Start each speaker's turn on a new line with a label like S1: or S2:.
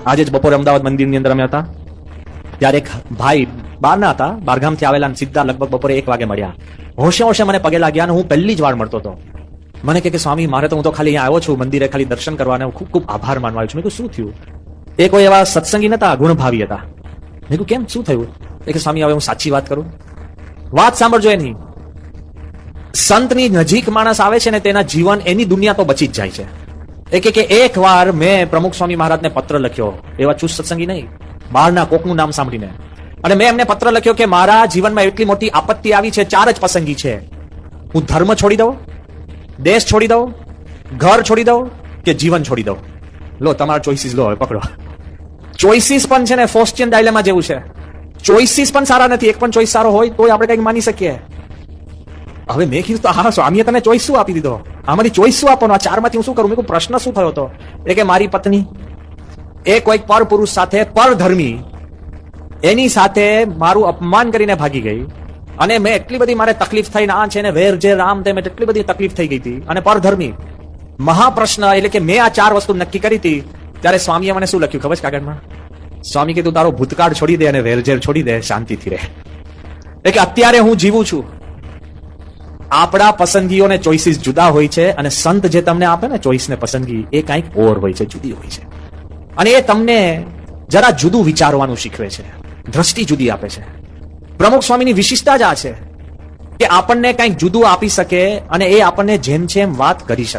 S1: આજે જ બપોરે અમદાવાદ મંદિરની અંદર અમે હતા, ત્યારે એક ભાઈ બહારના હતા, બહારગામથી આવેલા, સીધા લગભગ બપોરે 1 વાગે મળ્યા. હોશે હોશે મને પગે લાગ્યા અને હું પહેલી જ વાર મળતો હતો. મને કે સ્વામી મારે તો હું તો ખાલી અહીંયા આવ્યો છું મંદિરે ખાલી દર્શન કરવા, અને ખૂબ ખૂબ આભાર માનવા આવ્યો છું. મેં કહ્યું શું થયું? એ કોઈ એવા સત્સંગી નતા, ગુણભાવી હતા. મેં કહ્યું કેમ, શું થયું? એ કે સ્વામી હવે હું સાચી વાત કરું. વાત સાંભળજો એની. સંતની નજીક માણસ આવે છે ને તેના જીવન, એની દુનિયા તો બચી જ જાય છે. કે એક વાર મેં પ્રમુખ સ્વામી મહારાજને પત્ર લખ્યો, એવા ચુસ્ત સત્સંગી નહીં, બહારના કોકનું નામ સાંભળીને, અને મેં એમને પત્ર લખ્યો કે મારા જીવનમાં એટલી મોટી આપત્તિ આવી છે, 4 જ પસંદગી છે. હું ધર્મ છોડી દઉં, દેશ છોડી દઉં, ઘર છોડી દઉં કે જીવન છોડી દઉં. લો તમારા ચોઇસીસ લો, હવે પકડો. ચોઇસીસ પણ છે ને ફોસ્ટિયન ડાયલેમા જેવું છે. ચોઇસીસ પણ સારા નથી, એક પણ ચોઇસ સારો હોય તો આપણે કંઈક માની શકીએ. હવે મેં કીધું તો હા સ્વામીએ તને ચોઇસ શું આપી દીધો, આમાંથી ચોઇસ શું આપવાનો, આ 4 માંથી હું શું કરું? મેં પ્રશ્ન શું થયો હતો? એ કે મારી પત્ની એ કોઈક પર પુરુષ સાથે, પરધર્મી, એની સાથે મારું અપમાન કરીને ભાગી ગઈ, અને મેં એટલી બધી મારે તકલીફ થઈને આ છે ને વેર જે રામ તેમ એટલી બધી તકલીફ થઈ ગઈ હતી, અને પરધર્મી મહાપ્રશ્ન. એટલે કે મેં આ 4 વસ્તુ નક્કી કરી હતી. ત્યારે સ્વામીએ મને શું લખ્યું ખબર છે કાગળમાં? સ્વામી કે તું તારો ભૂતકાળ છોડી દે અને વેરઝેર છોડી દે, શાંતિથી રહે. એટલે અત્યારે હું જીવું છું. આપણા પસંદગીઓને ચોઇસીસ જુદા હોય છે, અને સંત જે તમને આપે ને ચોઇસ ને પસંદગી, એ કંઈક ઓર હોય છે, જુદી હોય છે, અને એ તમને જરા જુદું વિચારવાનું શીખવે છે, દ્રષ્ટિ જુદી આપે છે. પ્રમુખ સ્વામીની વિશિષ્ટતા જ આ છે કે આપણને કંઈક જુદું આપી શકે, અને એ આપણને જેમ જેમ વાત કરી શકે.